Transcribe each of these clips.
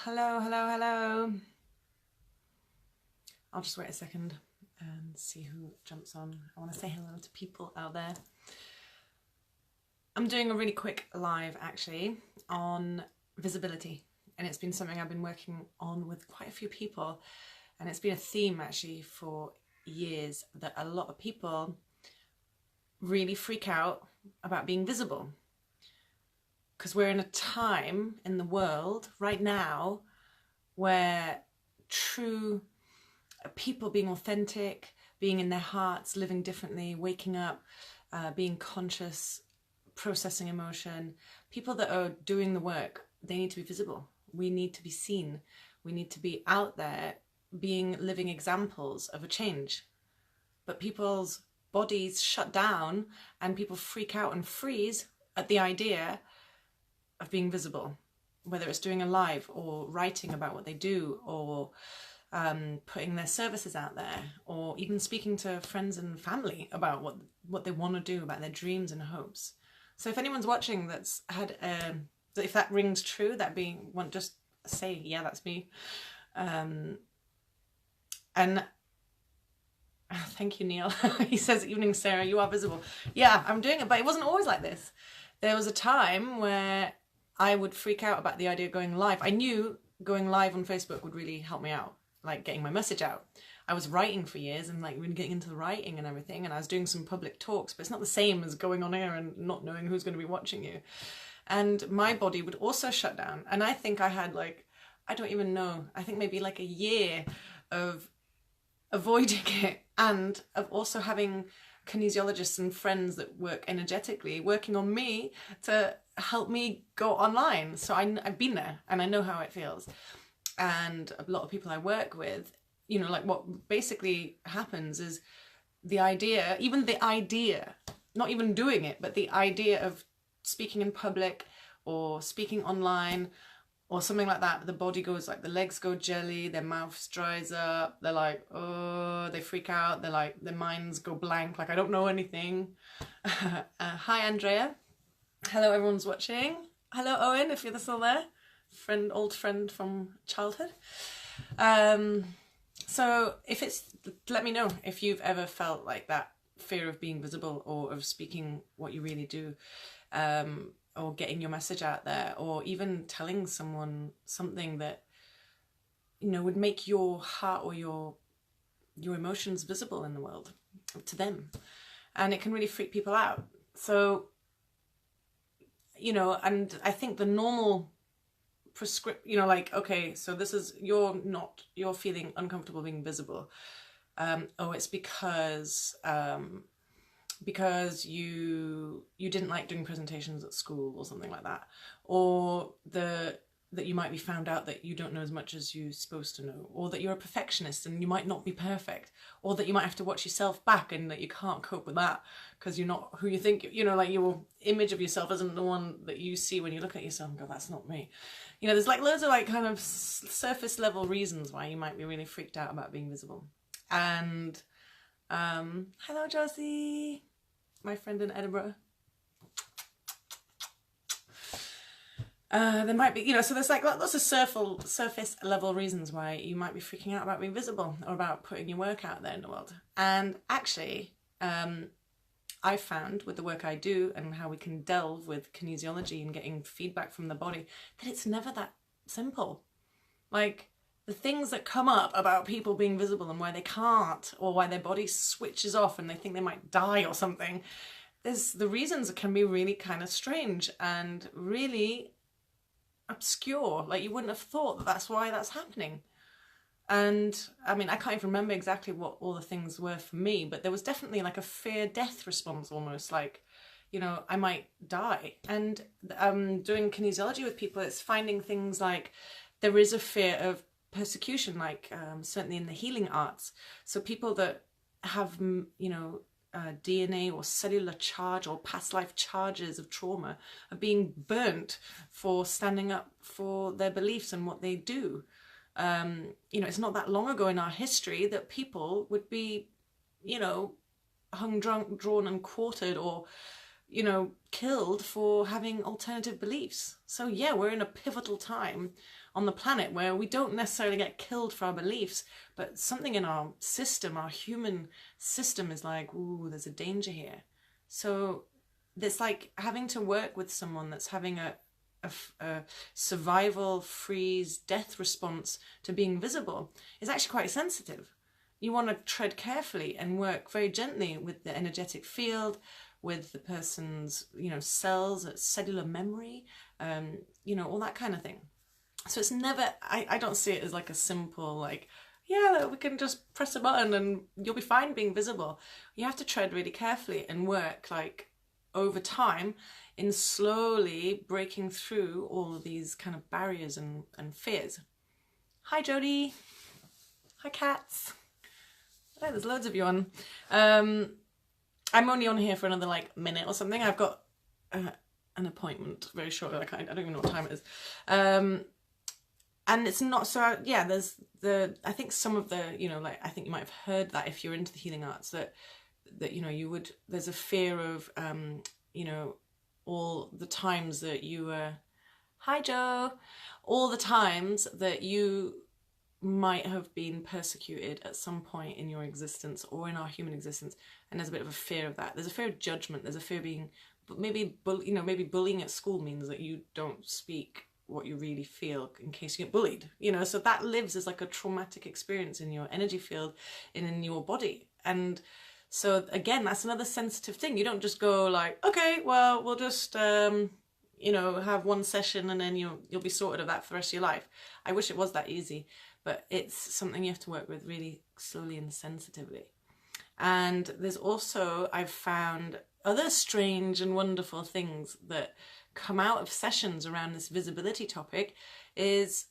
Hello, hello, hello. I'll just wait a second and see who jumps on. I want to say hello to people out there. I'm doing a really quick live actually on visibility, and it's been something I've been working on with quite a few people, and it's been a theme actually for years that a lot of people really freak out about being visible. Because we're in a time in the world right now where true people being authentic, being in their hearts, living differently, waking up, being conscious, processing emotion, people that are doing the work, they need to be visible. We need to be seen. We need to be out there being living examples of a change. But people's bodies shut down and people freak out and freeze at the idea of being visible, whether it's doing a live or writing about what they do, or putting their services out there, or even speaking to friends and family about what they want to do, about their dreams and hopes. So if anyone's watching that's had if that rings true, just say, yeah, that's me. And thank you, Neil. He says, evening, Sarah, you are visible. Yeah, I'm doing it, but it wasn't always like this. There was a time where I would freak out about the idea of going live. I knew going live on Facebook would really help me out, like getting my message out. I was writing for years and like really getting into the writing and everything, and I was doing some public talks, but it's not the same as going on air and not knowing who's going to be watching you. And my body would also shut down. And I think I had I don't even know, I think maybe like a year of avoiding it, and of also having kinesiologists and friends that work energetically working on me to help me go online. So I've been there and I know how it feels. And a lot of people I work with, you know, like what basically happens is the idea, not even doing it, but the idea of speaking in public or speaking online or something like that, the body goes like, the legs go jelly, their mouth dries up, they're like, oh, they freak out, they're like, their minds go blank, like I don't know anything. Hi, Andrea. Hello, everyone's watching. Hello, Owen, if you're still there. Old friend from childhood. So let me know if you've ever felt like that fear of being visible, or of speaking what you really do, or getting your message out there, or even telling someone something that, you know, would make your heart or your emotions visible in the world to them. And it can really freak people out. So, you know, and I think the normal you know, like, okay, so this is, you're feeling uncomfortable being visible. Oh, it's because you didn't like doing presentations at school or something like that, or that you might be found out that you don't know as much as you're supposed to know, or that you're a perfectionist and you might not be perfect, or that you might have to watch yourself back and that you can't cope with that because you're not who you think, you know, like your image of yourself isn't the one that you see when you look at yourself and go, that's not me. You know, there's like loads of like kind of surface level reasons why you might be really freaked out about being visible. And hello, Josie, my friend in Edinburgh. There might be, you know, so there's like lots of surface level reasons why you might be freaking out about being visible, or about putting your work out there in the world. And actually, I found with the work I do and how we can delve with kinesiology and getting feedback from the body, that it's never that simple. Like, the things that come up about people being visible and why they can't, or why their body switches off and they think they might die or something, the reasons can be really kind of strange and really obscure. Like, you wouldn't have thought that that's why that's happening. And I mean, I can't even remember exactly what all the things were for me, but there was definitely like a fear-death response almost, like, you know, I might die. And doing kinesiology with people, it's finding things like there is a fear of persecution, like certainly in the healing arts. So people that have, you know, DNA or cellular charge or past life charges of trauma are being burnt for standing up for their beliefs and what they do. You know, it's not that long ago in our history that people would be, you know, hung, drunk, drawn and quartered, or you know, killed for having alternative beliefs. So yeah, we're in a pivotal time on the planet where we don't necessarily get killed for our beliefs, but something in our system, our human system, is like, ooh, there's a danger here. So it's like having to work with someone that's having a survival, freeze, death response to being visible is actually quite sensitive. You want to tread carefully and work very gently with the energetic field, with the person's, you know, cells, cellular memory, you know, all that kind of thing. So it's never, I don't see it as like a simple, like, yeah, we can just press a button and you'll be fine being visible. You have to tread really carefully and work like over time in slowly breaking through all of these kind of barriers and fears. Hi, Jodie. Hi, cats. Oh, there's loads of you on. I'm only on here for another like minute or something. I've got an appointment very shortly. I don't even know what time it is. And it's not so, yeah, there's I think some of the, you know, like, I think you might have heard that if you're into the healing arts, that you know, there's a fear of, you know, all the times that you hi Joe, all the times that you might have been persecuted at some point in your existence or in our human existence, and there's a bit of a fear of that. There's a fear of judgment. There's a fear of being, maybe bullying at school means that you don't speak what you really feel in case you get bullied, you know, so that lives as like a traumatic experience in your energy field and in your body. And so again, that's another sensitive thing. You don't just go like, okay, well, we'll just you know, have one session and then you'll be sorted of that for the rest of your life. I wish it was that easy, but it's something you have to work with really slowly and sensitively. And there's also, I've found other strange and wonderful things that come out of sessions around this visibility topic is,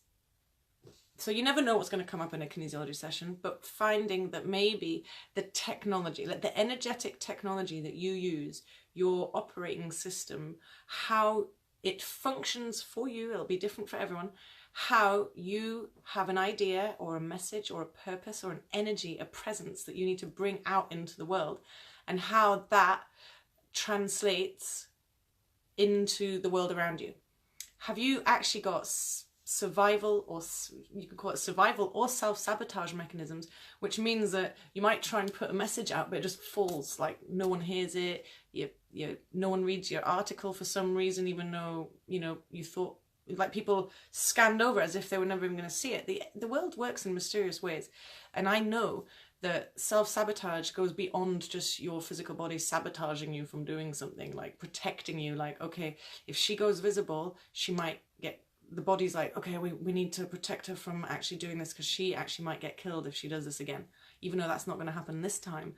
so you never know what's going to come up in a kinesiology session, but finding that maybe the technology, like the energetic technology that you use, your operating system, how it functions for you, it'll be different for everyone, how you have an idea or a message or a purpose or an energy, a presence that you need to bring out into the world, and how that translates into the world around you. Have you actually got survival, or you could call it survival or self-sabotage mechanisms, which means that you might try and put a message out but it just falls, like no one hears it, no one reads your article for some reason, even though, you know, you thought, like, people scanned over as if they were never even going to see it. The world works in mysterious ways, and I know that self-sabotage goes beyond just your physical body sabotaging you from doing something, like protecting you, like, okay, if she goes visible, she might get, the body's like, okay, we need to protect her from actually doing this because she actually might get killed if she does this again, even though that's not going to happen this time.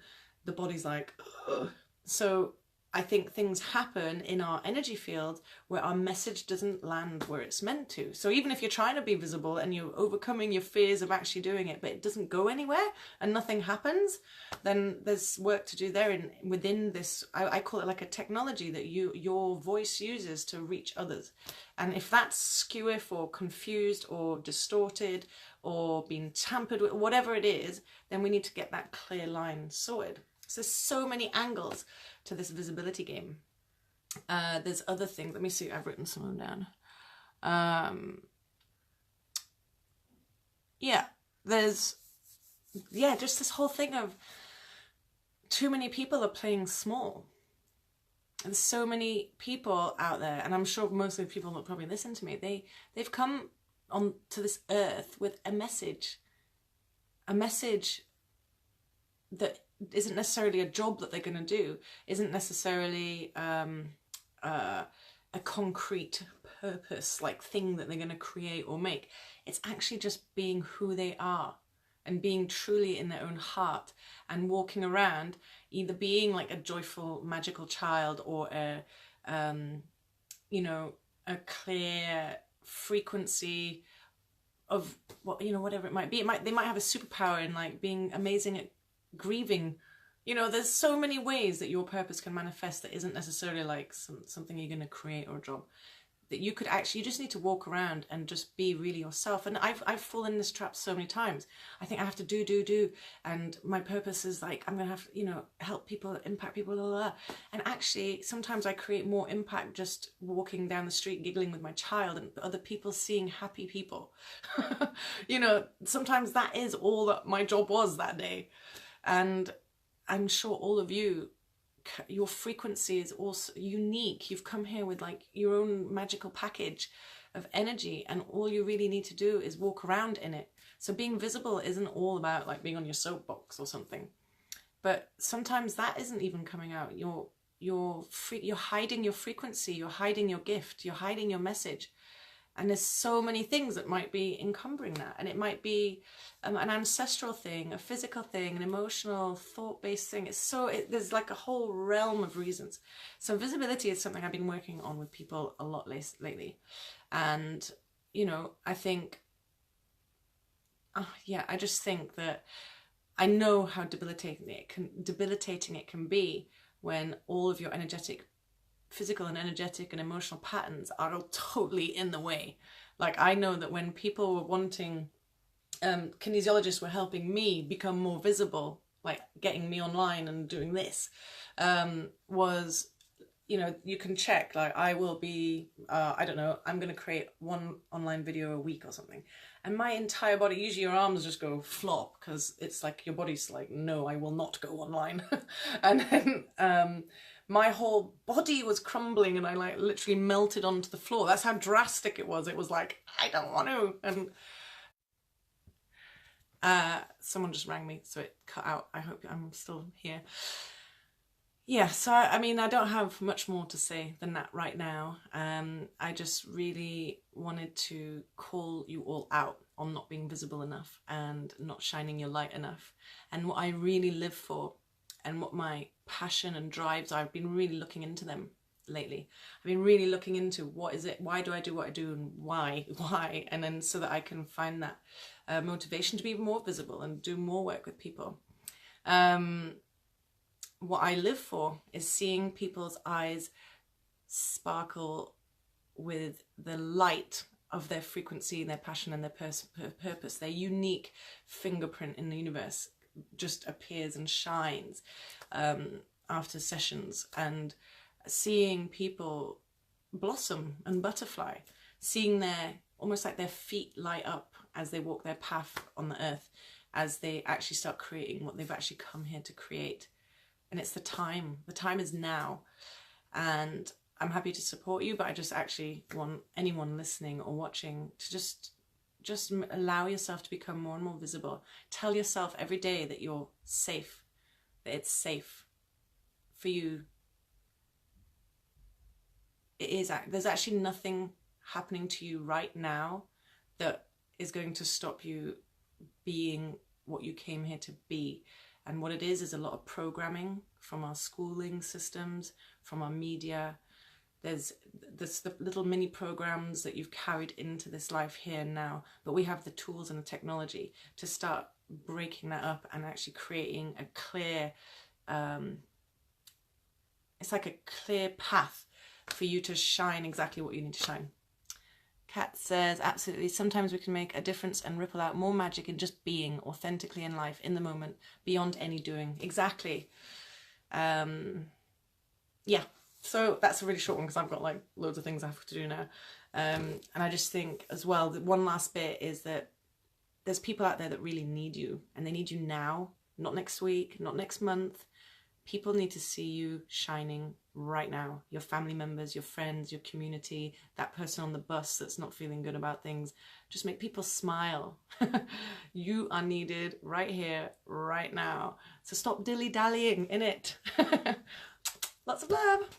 The body's like, ugh. So I think things happen in our energy field where our message doesn't land where it's meant to. So even if you're trying to be visible and you're overcoming your fears of actually doing it, but it doesn't go anywhere and nothing happens, then there's work to do there. And within this, I call it like a technology that your voice uses to reach others. And if that's skew or confused or distorted or being tampered with, whatever it is, then we need to get that clear line sorted. So there's so many angles to this visibility game. There's other things. Let me see. I've written some of them down. There's just this whole thing of too many people are playing small. And there's so many people out there, and I'm sure most of the people that probably listen to me, they've come on to this earth with a message that isn't necessarily a job that they're going to do, isn't necessarily a concrete purpose, like thing that they're going to create or make. It's actually just being who they are and being truly in their own heart and walking around, either being like a joyful, magical child or a clear frequency of whatever it might be. They might have a superpower in like being amazing at grieving. There's so many ways that your purpose can manifest that isn't necessarily like something you're going to create or a job. that you could actually, you just need to walk around and just be really yourself. And I've fallen in this trap so many times. I think I have to do, and my purpose is like, I'm gonna have, you know, help people, impact people, blah, blah, blah. And actually sometimes I create more impact just walking down the street giggling with my child and other people seeing happy people. You know, sometimes that is all that my job was that day. And I'm sure all of you, your frequency is also unique. You've come here with like your own magical package of energy, and all you really need to do is walk around in it. So being visible isn't all about like being on your soapbox or something, but sometimes that isn't even coming out. You're hiding your frequency, you're hiding your gift, you're hiding your message. And there's so many things that might be encumbering that. And it might be an ancestral thing, a physical thing, an emotional, thought-based thing. There's like a whole realm of reasons. So visibility is something I've been working on with people a lot lately. And, you know, I think, I just think that I know how debilitating it can be when all of your physical and energetic and emotional patterns are all totally in the way. Like I know that when people were wanting, kinesiologists were helping me become more visible, like getting me online and doing this, was, you know, you can check, like I will be, I don't know, I'm going to create one online video a week or something. And my entire body, usually your arms just go flop because it's like your body's like, no, I will not go online. And then, my whole body was crumbling and I like literally melted onto the floor. That's how drastic it was. It was like, I don't want to. And someone just rang me, so it cut out. I hope I'm still here. Yeah, so I mean, I don't have much more to say than that right now. I just really wanted to call you all out on not being visible enough and not shining your light enough. And what I really live for, and what my passion and drives are, I've been really looking into them lately. I've been really looking into what is it, why do I do what I do, and why, and then so that I can find that motivation to be more visible and do more work with people. What I live for is seeing people's eyes sparkle with the light of their frequency and their passion and their purpose. Their unique fingerprint in the universe just appears and shines after sessions, and seeing people blossom and butterfly, seeing their, almost like their feet light up as they walk their path on the earth, as they actually start creating what they've actually come here to create. And it's the time is now. And I'm happy to support you, but I just actually want anyone listening or watching to just allow yourself to become more and more visible. Tell yourself every day that you're safe, that it's safe for you. It is. There's actually nothing happening to you right now that is going to stop you being what you came here to be. And what it is a lot of programming from our schooling systems, from our media. There's the little mini programs that you've carried into this life here and now, but we have the tools and the technology to start breaking that up and actually creating a clear, it's like a clear path for you to shine exactly what you need to shine. Kat says, absolutely, sometimes we can make a difference and ripple out more magic in just being authentically in life, in the moment, beyond any doing. Exactly. Yeah. So that's a really short one because I've got like loads of things I have to do now. And I just think as well that one last bit is that there's people out there that really need you, and they need you now, not next week, not next month. People need to see you shining right now. Your family members, your friends, your community, that person on the bus that's not feeling good about things. Just make people smile. You are needed right here, right now. So stop dilly-dallying in it. Lots of love.